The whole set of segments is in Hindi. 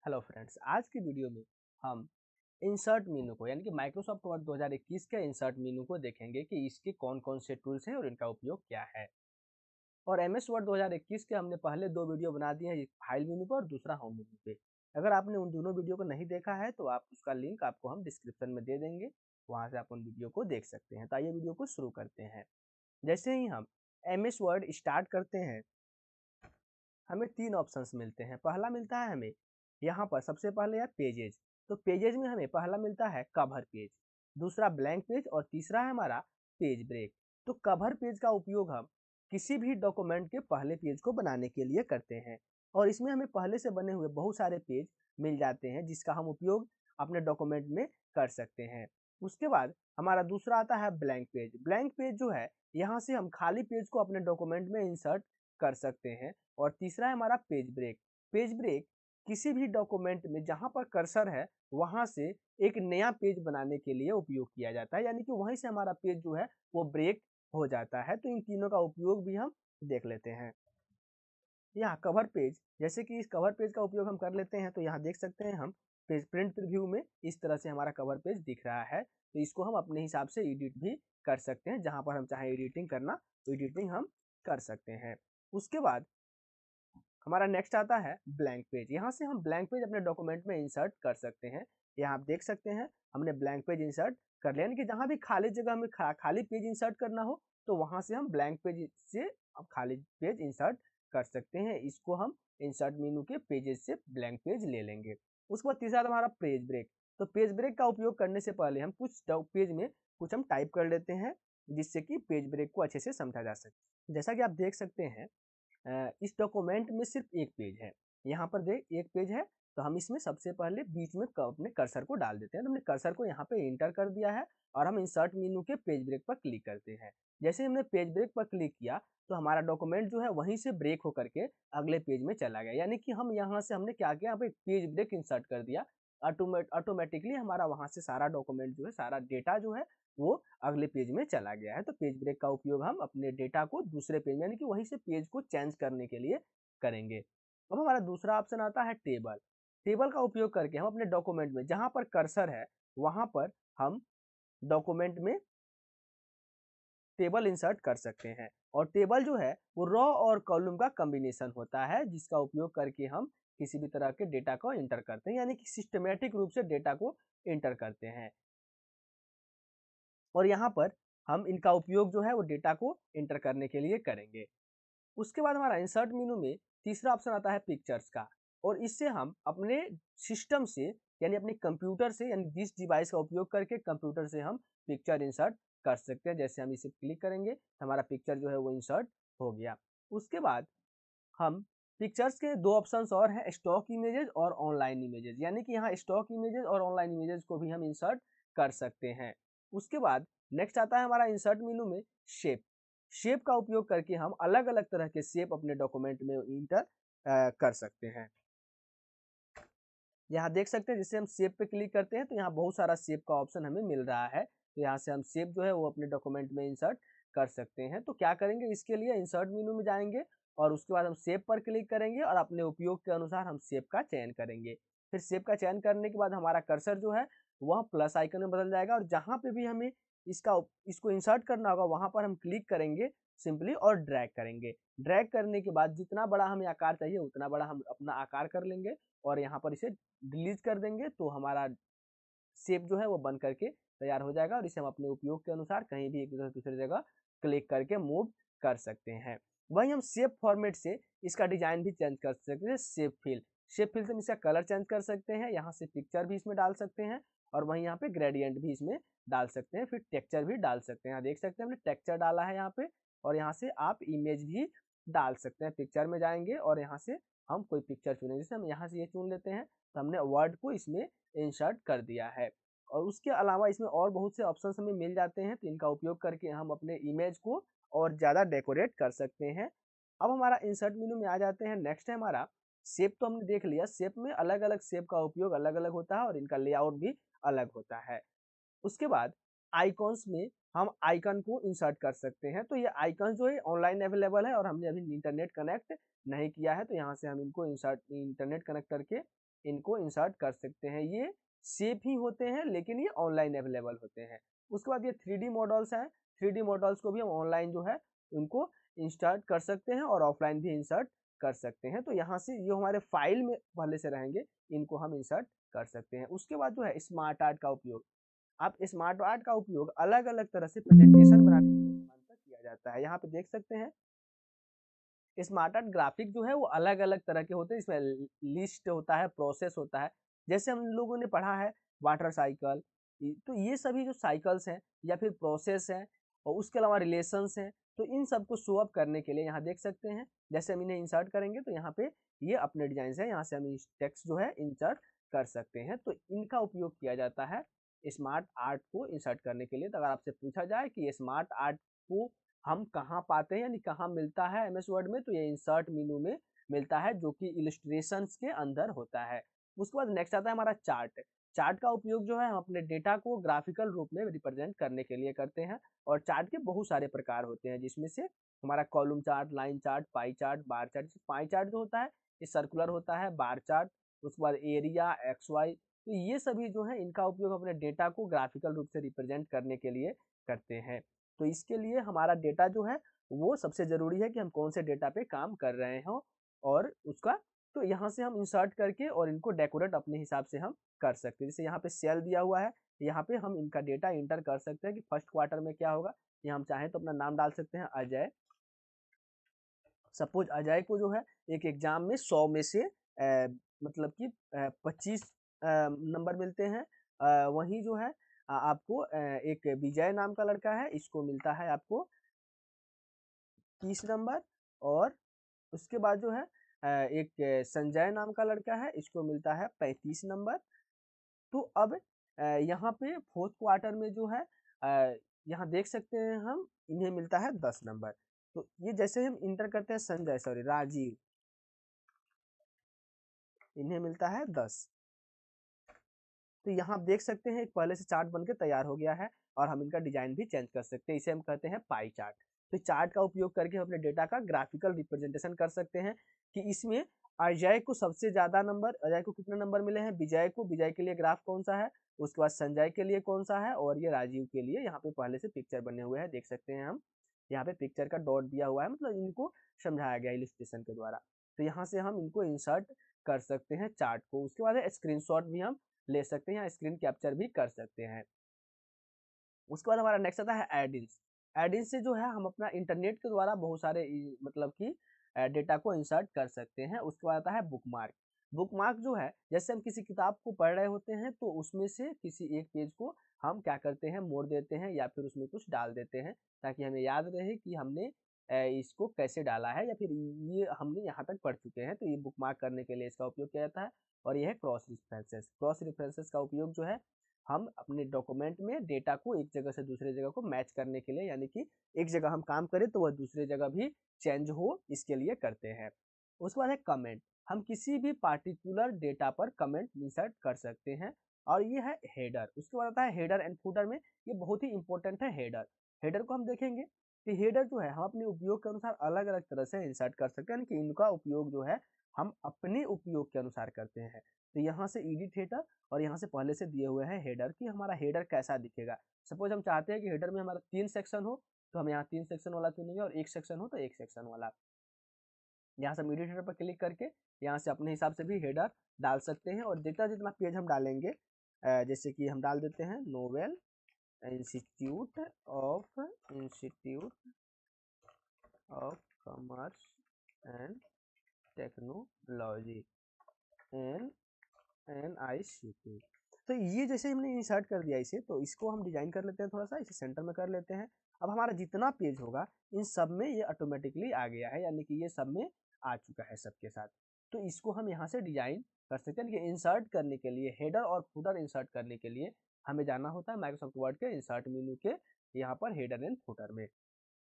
हेलो फ्रेंड्स, आज की वीडियो में हम इंसर्ट मेनू को यानी कि माइक्रोसॉफ्ट वर्ड 2021 के इंसर्ट मेनू को देखेंगे कि इसके कौन कौन से टूल्स हैं और इनका उपयोग क्या है। और एमएस वर्ड 2021 के हमने पहले दो वीडियो बना दिए हैं, एक फाइल मेनू पर और दूसरा होम मेनू पे। अगर आपने उन दोनों वीडियो को नहीं देखा है तो आप उसका लिंक आपको हम डिस्क्रिप्शन में दे देंगे, वहाँ से आप उन वीडियो को देख सकते हैं। तो आइए वीडियो को शुरू करते हैं। जैसे ही हम एमएस वर्ड स्टार्ट करते हैं, हमें तीन ऑप्शंस मिलते हैं। पहला मिलता है हमें यहाँ पर सबसे पहले है पेजेज। तो पेजेज में हमें पहला मिलता है कवर पेज, दूसरा ब्लैंक पेज और तीसरा है हमारा पेज ब्रेक। तो कवर पेज का उपयोग हम किसी भी डॉक्यूमेंट के पहले पेज को बनाने के लिए करते हैं और इसमें हमें पहले से बने हुए बहुत सारे पेज मिल जाते हैं जिसका हम उपयोग अपने डॉक्यूमेंट में कर सकते हैं। उसके बाद हमारा दूसरा आता है ब्लैंक पेज। ब्लैंक पेज जो है, यहाँ से हम खाली पेज को अपने डॉक्यूमेंट में इंसर्ट कर सकते हैं। और तीसरा है हमारा पेज ब्रेक। पेज ब्रेक किसी भी डॉक्यूमेंट में जहां पर कर्सर है वहां से एक नया पेज बनाने के लिए उपयोग किया जाता है, यानी कि वहीं से हमारा पेज जो है वो ब्रेक हो जाता है। तो इन तीनों का उपयोग भी हम देख लेते हैं। यहाँ कवर पेज, जैसे कि इस कवर पेज का उपयोग हम कर लेते हैं तो यहाँ देख सकते हैं हम पेज प्रिंट प्रीव्यू में इस तरह से हमारा कवर पेज दिख रहा है। तो इसको हम अपने हिसाब से एडिट भी कर सकते हैं, जहां पर हम चाहे एडिटिंग करना तो एडिटिंग हम कर सकते हैं। उसके बाद हमारा नेक्स्ट आता है ब्लैंक पेज। यहाँ से हम ब्लैंक पेज अपने डॉक्यूमेंट में इंसर्ट कर सकते हैं। यहाँ आप देख सकते हैं हमने ब्लैंक पेज इंसर्ट कर लिया, यानी कि जहाँ भी खाली जगह हमें खाली पेज इंसर्ट करना हो तो वहाँ से हम ब्लैंक पेज से अब खाली पेज इंसर्ट कर सकते हैं। इसको हम इंसर्ट मेनू के पेजेस से ब्लैंक पेज ले लेंगे। उसके बाद तीसरा हमारा पेज ब्रेक। तो पेज ब्रेक का उपयोग करने से पहले हम कुछ पेज में कुछ हम टाइप कर लेते हैं जिससे कि पेज ब्रेक को अच्छे से समझा जा सके। जैसा कि आप देख सकते हैं इस डॉक्यूमेंट में सिर्फ एक पेज है। यहाँ पर देख एक पेज है, तो हम इसमें सबसे पहले बीच में अपने कर्सर को डाल देते हैं। तो हमने कर्सर को यहाँ पे इंटर कर दिया है और हम इंसर्ट मेनू के पेज ब्रेक पर क्लिक करते हैं। जैसे हमने पेज ब्रेक पर क्लिक किया तो हमारा डॉक्यूमेंट जो है वहीं से ब्रेक होकर के अगले पेज में चला गया, यानी कि हम यहाँ से हमने क्या किया, यहाँ पे पेज ब्रेक इंसर्ट कर दिया। ऑटोमेटिकली हमारा वहाँ से सारा डॉक्यूमेंट जो है, सारा डेटा जो है वो अगले पेज में चला गया है। तो पेज ब्रेक का उपयोग हम अपने डेटा को दूसरे पेज यानी कि वहीं से पेज को चेंज करने के लिए करेंगे। अब हमारा दूसरा ऑप्शन आता है टेबल। टेबल का उपयोग करके हम अपने डॉक्यूमेंट में जहां पर कर्सर है वहां पर हम डॉक्यूमेंट में टेबल इंसर्ट कर सकते हैं। और टेबल जो है वो रॉ और कॉलम का कॉम्बिनेशन होता है जिसका उपयोग करके हम किसी भी तरह के डेटा को इंटर करते हैं, यानी कि सिस्टमेटिक रूप से डेटा को इंटर करते हैं। और यहाँ पर हम इनका उपयोग जो है वो डेटा को इंटर करने के लिए करेंगे। उसके बाद हमारा इंसर्ट मेनू में तीसरा ऑप्शन आता है पिक्चर्स का। और इससे हम अपने सिस्टम से यानी अपने कंप्यूटर से यानी जिस डिवाइस का उपयोग करके कंप्यूटर से हम पिक्चर इंसर्ट कर सकते हैं। जैसे हम इसे क्लिक करेंगे तो हमारा पिक्चर जो है वो इंसर्ट हो गया। उसके बाद हम पिक्चर्स के दो ऑप्शंस और हैं, स्टॉक इमेजेस और ऑनलाइन इमेजेस, यानी कि यहाँ स्टॉक इमेजेस और ऑनलाइन इमेजेस को भी हम इंसर्ट कर सकते हैं। उसके बाद नेक्स्ट आता है हमारा इंसर्ट मेनू में शेप। शेप का उपयोग करके हम अलग अलग तरह के शेप अपने डॉक्यूमेंट में इंटर कर सकते हैं। यहाँ देख सकते हैं जैसे हम शेप पे क्लिक करते हैं तो यहाँ बहुत सारा शेप का ऑप्शन हमें मिल रहा है। तो यहाँ से हम शेप जो है वो अपने डॉक्यूमेंट में इंसर्ट कर सकते हैं। तो क्या करेंगे, इसके लिए इंसर्ट मेनू में जाएंगे और उसके बाद हम शेप पर क्लिक करेंगे और अपने उपयोग के अनुसार हम शेप का चयन करेंगे। फिर शेप का चयन करने के बाद हमारा कर्सर जो है वह प्लस आइकन में बदल जाएगा और जहाँ पे भी हमें इसको इंसर्ट करना होगा वहाँ पर हम क्लिक करेंगे सिंपली और ड्रैग करेंगे। ड्रैग करने के बाद जितना बड़ा हमें आकार चाहिए उतना बड़ा हम अपना आकार कर लेंगे और यहाँ पर इसे डिलीट कर देंगे तो हमारा शेप जो है वो बन करके तैयार हो जाएगा और इसे हम अपने उपयोग के अनुसार कहीं भी एक दूसरी जगह क्लिक करके मूव कर सकते हैं। वहीं हम शेप फॉर्मेट से इसका डिजाइन भी चेंज कर सकते हैं। शेप फिल से हम इसका कलर चेंज कर सकते हैं, यहाँ से पिक्चर भी इसमें डाल सकते हैं और वहीं यहाँ पे ग्रेडियंट भी इसमें डाल सकते हैं, फिर टेक्सचर भी डाल सकते हैं। यहाँ देख सकते हैं हमने टेक्सचर डाला है यहाँ पे और यहाँ से आप इमेज भी डाल सकते हैं। पिक्चर में जाएंगे और यहाँ से हम कोई पिक्चर चुनेंगे, जैसे हम यहाँ से ये चुन लेते हैं तो हमने वर्ड को इसमें इंसर्ट कर दिया है। और उसके अलावा इसमें और बहुत से ऑप्शंस हमें मिल जाते हैं तो इनका उपयोग करके हम अपने इमेज को और ज़्यादा डेकोरेट कर सकते हैं। अब हमारा इंसर्ट मेनू में आ जाते हैं। नेक्स्ट है हमारा शेप। तो हमने देख लिया शेप में अलग अलग शेप का उपयोग अलग अलग होता है और इनका लेआउट भी अलग होता है। उसके बाद आइकॉन्स में हम आइकन को इंसर्ट कर सकते हैं। तो ये आइकन जो है ऑनलाइन अवेलेबल है और हमने अभी इंटरनेट कनेक्ट नहीं किया है तो यहाँ से हम इनको इंसर्ट इंटरनेट कनेक्ट करके इनको इंसर्ट कर सकते हैं। ये सेफ ही होते हैं लेकिन ये ऑनलाइन अवेलेबल होते हैं। उसके बाद ये 3D मॉडल्स हैं, 3D मॉडल्स को भी हम ऑनलाइन जो है उनको इंसर्ट कर सकते हैं और ऑफलाइन भी इंसर्ट कर सकते हैं। तो यहाँ से जो हमारे फाइल में पहले से रहेंगे इनको हम इंसर्ट कर सकते हैं। उसके बाद जो है स्मार्ट आर्ट का उपयोग, आप स्मार्ट आर्ट का उपयोग अलग अलग तरह से प्रेजेंटेशन बनाने के लिए किया जाता है। यहाँ पे देख सकते हैं स्मार्ट आर्ट ग्राफिक जो है वो अलग अलग तरह के होते हैं, इसमें लिस्ट होता है, प्रोसेस होता है। जैसे हम लोगों ने पढ़ा है वाटर साइकिल, तो ये सभी जो साइकिल्स हैं या फिर प्रोसेस हैं और उसके अलावा रिलेशंस हैं, तो इन सबको शो अप करने के लिए यहाँ देख सकते हैं। जैसे हम इन्हें इंसर्ट करेंगे तो यहाँ पे ये अपने डिजाइन है, यहाँ से हम टेक्स्ट जो है इंसर्ट कर सकते हैं। तो इनका उपयोग किया जाता है स्मार्ट आर्ट को इंसर्ट करने के लिए। तो अगर आपसे पूछा जाए कि स्मार्ट आर्ट को हम कहाँ पाते हैं यानी कहाँ मिलता है एमएस वर्ड में, तो ये इंसर्ट मेनू में मिलता है जो कि इलस्ट्रेशंस के अंदर होता है। उसके बाद नेक्स्ट आता है हमारा चार्ट। चार्ट का उपयोग जो है हम अपने डेटा को ग्राफिकल रूप में रिप्रेजेंट करने के लिए करते हैं और चार्ट के बहुत सारे प्रकार होते हैं जिसमें से हमारा column chart, line chart, pie chart, bar chart. Pie chart जो होता है ये सर्कुलर होता है, बार चार्ट, उसके बाद एरिया, एक्स वाई, तो ये सभी जो है इनका उपयोग अपने डेटा को ग्राफिकल रूप से रिप्रेजेंट करने के लिए करते हैं। तो इसके लिए हमारा डेटा जो है वो सबसे ज़रूरी है कि हम कौन से डेटा पे काम कर रहे हो और उसका, तो यहाँ से हम इंसर्ट करके और इनको डेकोरेट अपने हिसाब से हम कर सकते हैं। जैसे यहाँ पे सेल दिया हुआ है, यहाँ पे हम इनका डेटा इंटर कर सकते हैं कि फर्स्ट क्वार्टर में क्या होगा। यहाँ हम चाहें तो अपना नाम डाल सकते हैं अजय। सपोज अजय को जो है एक एग्जाम में 100 में से मतलब कि 25 नंबर मिलते हैं। वहीं जो है आपको एक विजय नाम का लड़का है, इसको मिलता है आपको 30 नंबर। और उसके बाद जो है एक संजय नाम का लड़का है, इसको मिलता है 35 नंबर। तो अब यहाँ पे फोर्थ क्वार्टर में जो है यहाँ देख सकते हैं हम इन्हें मिलता है 10 नंबर। तो ये जैसे हम इंटर करते हैं संजय, सॉरी राजीव, इन्हें मिलता है 10। तो यहाँ आप देख सकते हैं एक पहले से चार्ट बनके तैयार हो गया है और हम इनका डिजाइन भी चेंज कर सकते हैं। इसे हम कहते हैं पाई चार्ट। तो चार्ट का उपयोग करके हम अपने डेटा का ग्राफिकल रिप्रेजेंटेशन कर सकते हैं कि इसमें अजय को सबसे ज्यादा नंबर, अजय को कितने नंबर मिले हैं, विजय को, विजय के लिए ग्राफ कौन सा है, उसके बाद संजय के लिए कौन सा है, और ये राजीव के लिए यहाँ पे पहले से पिक्चर बने हुए हैं, देख सकते हैं हम यहाँ पे पिक्चर का डॉट दिया हुआ है, मतलब इनको समझाया गया इलस्ट्रेशन के द्वारा। तो यहाँ से हम इनको इंसर्ट कर सकते हैं चार्ट को। उसके बाद स्क्रीनशॉट भी हम ले सकते हैं या स्क्रीन कैप्चर भी कर सकते हैं। उसके बाद हमारा नेक्स्ट आता है एडिंस। एडिंस से जो है हम अपना इंटरनेट के द्वारा बहुत सारे मतलब कि डेटा को इंसर्ट कर सकते हैं। उसके बाद आता है बुकमार्क। बुकमार्क जो है जैसे हम किसी किताब को पढ़ रहे होते हैं तो उसमें से किसी एक पेज को हम क्या करते हैं, मोड़ देते हैं या फिर उसमें कुछ डाल देते हैं ताकि हमें याद रहे कि हमने इसको कैसे डाला है या फिर ये हमने यहाँ तक पढ़ चुके हैं। तो ये बुकमार्क करने के लिए इसका उपयोग किया जाता है। और यह है क्रॉस रेफरेंसेस। क्रॉस रेफरेंसेस का उपयोग जो है हम अपने डॉक्यूमेंट में डेटा को एक जगह से दूसरे जगह को मैच करने के लिए, यानी कि एक जगह हम काम करें तो वह दूसरी जगह भी चेंज हो, इसके लिए करते हैं। उसके बाद है कमेंट। हम किसी भी पार्टिकुलर डेटा पर कमेंट इंसर्ट कर सकते हैं। और ये है हेडर। उसके बाद आता है हेडर एंड फुटर में, ये बहुत ही इंपॉर्टेंट है हेडर। हेडर को हम देखेंगे कि हेडर जो है हम अपने उपयोग के अनुसार अलग अलग तरह से इंसर्ट कर सकते हैं, यानी कि इनका उपयोग जो है हम अपने उपयोग के अनुसार करते हैं। तो यहाँ से एडिट हेडर और यहाँ से पहले से दिए हुए हैं हेडर कि हमारा हेडर कैसा दिखेगा। सपोज हम चाहते हैं कि हेडर में हमारा 3 सेक्शन हो तो हम यहाँ 3 सेक्शन वाला चुनेंगे और 1 सेक्शन हो तो 1 सेक्शन वाला। यहाँ से हम एडिट हेडर पर क्लिक करके यहाँ से अपने हिसाब से भी हेडर डाल सकते हैं। और जितना जितना पेज हम डालेंगे, जैसे कि हम डाल देते हैं novel institute of commerce and technology NICT। तो ये जैसे हमने इंसर्ट कर दिया इसे, तो इसको हम डिजाइन कर लेते हैं, थोड़ा सा इसे सेंटर में कर लेते हैं। अब हमारा जितना पेज होगा इन सब में ये ऑटोमेटिकली आ गया है, यानी कि ये सब में आ चुका है सबके साथ। तो इसको हम यहाँ से डिजाइन कर सकते हैं कि इंसर्ट करने के लिए, हेडर और फुटर इंसर्ट करने के लिए हमें जाना होता है माइक्रोसॉफ्ट वर्ड के इंसर्ट मेनू के यहाँ पर हेडर एंड फुटर में।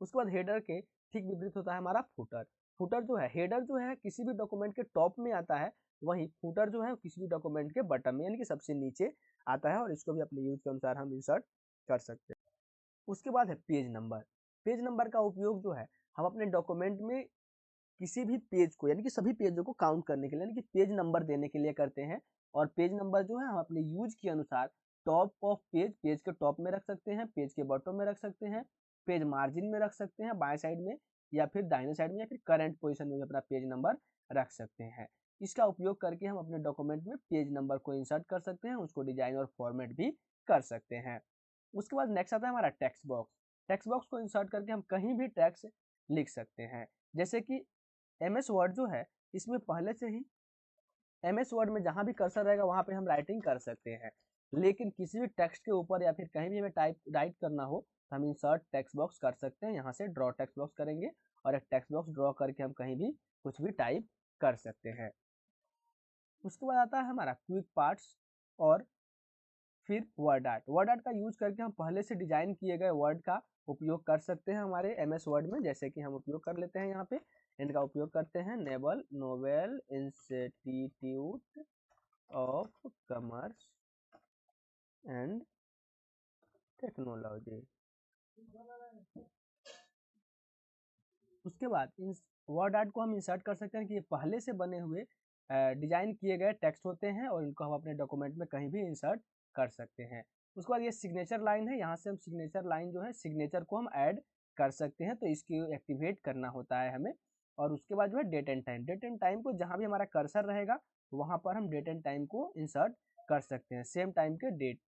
उसके बाद हेडर के ठीक विपरीत होता है हमारा फुटर। फुटर जो है, हेडर जो है किसी भी डॉक्यूमेंट के टॉप में आता है, वहीं फुटर जो है किसी भी डॉक्यूमेंट के बटन में, यानी कि सबसे नीचे आता है। और इसको भी अपने यूज के अनुसार हम इंसर्ट कर सकते हैं। उसके बाद है पेज नंबर। पेज नंबर का उपयोग जो है हम अपने डॉक्यूमेंट में किसी भी पेज को यानी कि सभी पेजों को काउंट करने के लिए यानी कि पेज नंबर देने के लिए करते हैं। और पेज नंबर जो है हम अपने यूज के अनुसार टॉप ऑफ पेज, पेज के टॉप में रख सकते हैं, पेज के बॉटम में रख सकते हैं, पेज मार्जिन में रख सकते हैं बाएं साइड में, या फिर दाहिने साइड में, या फिर करंट पोजीशन में भी अपना पेज नंबर रख सकते हैं। इसका उपयोग करके हम अपने डॉक्यूमेंट में पेज नंबर को इंसर्ट कर सकते हैं, उसको डिजाइन और फॉर्मेट भी कर सकते हैं। उसके बाद नेक्स्ट आता है हमारा टेक्स्ट बॉक्स। टेक्स्ट बॉक्स को इंसर्ट करके हम कहीं भी टेक्स्ट लिख सकते हैं। जैसे कि MS वर्ड जो है इसमें पहले से ही MS वर्ड में जहां भी कर्सर रहेगा वहां पे हम राइटिंग कर सकते हैं, लेकिन किसी भी टेक्स्ट के ऊपर या फिर कहीं भी हमें राइट करना हो तो हम इंसर्ट टेक्स्ट बॉक्स कर सकते हैं। यहाँ से ड्रॉ टेक्स्ट बॉक्स करेंगे और एक टेक्स्ट बॉक्स ड्रॉ करके हम कहीं भी कुछ भी टाइप कर सकते हैं। उसके बाद आता है हमारा क्विक पार्ट्स और फिर वर्ड आर्ट। वर्ड आर्ट का यूज करके हम पहले से डिजाइन किए गए वर्ड का उपयोग कर सकते हैं हमारे MS वर्ड में। जैसे कि हम उपयोग कर लेते हैं यहाँ पे, इनका उपयोग करते हैं naval Nobel institute of commerce and technology. उसके बाद इन वर्ड आर्ट को हम इंसर्ट कर सकते हैं कि ये पहले से बने हुए डिजाइन किए गए टेक्स्ट होते हैं और इनको हम अपने डॉक्यूमेंट में कहीं भी इंसर्ट कर सकते हैं। उसके बाद ये सिग्नेचर लाइन है, यहाँ से हम सिग्नेचर लाइन जो है सिग्नेचर को हम ऐड कर सकते हैं, तो इसकी एक्टिवेट करना होता है हमें। और उसके बाद जो है date and time, date and time को जहाँ भी हमारा कर्सर रहेगा वहाँ पर हम डेट एंड टाइम को इंसर्ट कर सकते हैं। सेम टाइम के डेट,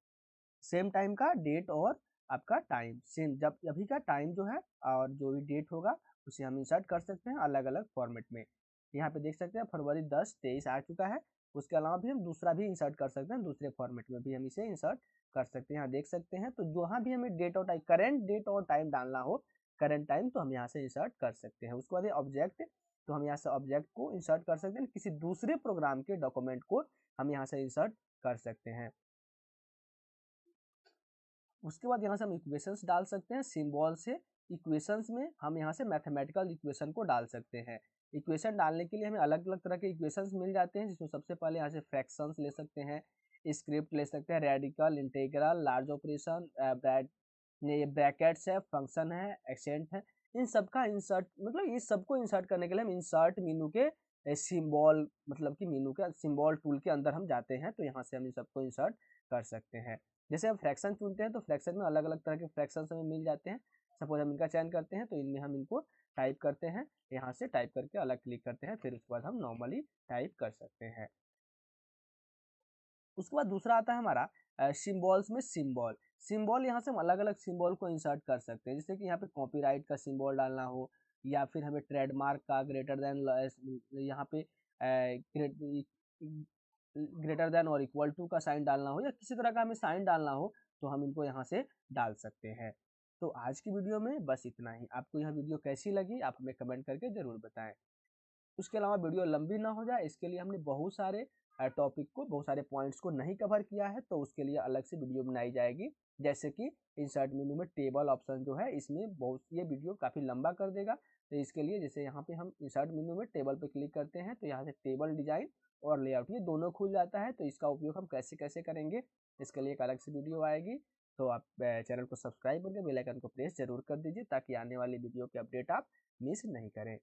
सेम टाइम का डेट और आपका टाइम सेम, जब अभी का टाइम जो है और जो भी डेट होगा उसे हम इंसर्ट कर सकते हैं अलग अलग फॉर्मेट में। यहाँ पे देख सकते हैं फरवरी 10-23 आ चुका है। उसके अलावा भी हम दूसरा भी इंसर्ट कर सकते हैं, दूसरे फॉर्मेट में भी हम इसे इंसर्ट कर सकते हैं। यहाँ देख सकते हैं, तो जहाँ भी हमें डेट और टाइम, करेंट डेट और टाइम डालना हो, करेंट टाइम, तो हम यहाँ से इंसर्ट कर सकते हैं। उसके बाद ऑब्जेक्ट, तो हम यहाँ से ऑब्जेक्ट को इंसर्ट कर सकते हैं, किसी दूसरे प्रोग्राम के डॉक्यूमेंट को हम यहाँ से इंसर्ट कर सकते हैं। उसके बाद यहाँ से हम इक्वेशंस डाल सकते हैं सिंबल से। इक्वेशंस में हम यहाँ से मैथमेटिकल इक्वेशन को डाल सकते हैं। इक्वेशन डालने के लिए हमें अलग अलग तरह के इक्वेशंस मिल जाते हैं, जिसमें सबसे पहले यहाँ से फ्रैक्शंस ले सकते हैं, स्क्रिप्ट ले सकते हैं, रेडिकल, इंटीग्रल, लार्ज ऑपरेशन, ये ब्रैकेट्स है, फंक्शन है, एक्सेंट है। इन सबका इंसर्ट मतलब इस सबको इंसर्ट करने के लिए हम इंसर्ट मेनू के सिंबल मतलब कि मेनू के सिंबल टूल के अंदर हम जाते हैं, तो यहाँ से हम इन सबको इंसर्ट कर सकते हैं। जैसे हम फ्रैक्शन चुनते हैं तो फ्रैक्शन में अलग अलग तरह के फ्रैक्शन हमें मिल जाते हैं। सपोज हम इनका चयन करते हैं तो इनमें हम इनको टाइप करते हैं, यहाँ से टाइप करके अलग क्लिक करते हैं, फिर उसके बाद हम नॉर्मली टाइप कर सकते हैं। उसके बाद दूसरा आता है हमारा सिंबल्स में सिंबल। सिंबल यहाँ से हम अलग अलग सिंबल को इंसर्ट कर सकते हैं, जैसे कि यहाँ पे कॉपीराइट का सिंबल डालना हो, या फिर हमें ट्रेडमार्क का ग्रेटर देन, यहाँ पे ग्रेटर देन और इक्वल टू का साइन डालना हो, या किसी तरह का हमें साइन डालना हो, तो हम इनको यहाँ से डाल सकते हैं। तो आज की वीडियो में बस इतना ही। आपको यह वीडियो कैसी लगी आप हमें कमेंट करके ज़रूर बताएं। उसके अलावा वीडियो लंबी ना हो जाए इसके लिए हमने बहुत सारे टॉपिक को, बहुत सारे पॉइंट्स को नहीं कवर किया है, तो उसके लिए अलग से वीडियो बनाई जाएगी। जैसे कि इंसर्ट मेनू में टेबल ऑप्शन जो है, इसमें बहुत, ये वीडियो काफ़ी लंबा कर देगा, तो इसके लिए जैसे यहाँ पे हम इंसर्ट मेनू में टेबल पे क्लिक करते हैं तो यहाँ से टेबल डिजाइन और लेआउट ये दोनों खुल जाता है, तो इसका उपयोग हम कैसे कैसे करेंगे इसके लिए एक अलग से वीडियो आएगी। तो आप चैनल को सब्सक्राइब करके बेल आइकन को प्रेस जरूर कर दीजिए, ताकि आने वाली वीडियो के अपडेट आप मिस नहीं करें।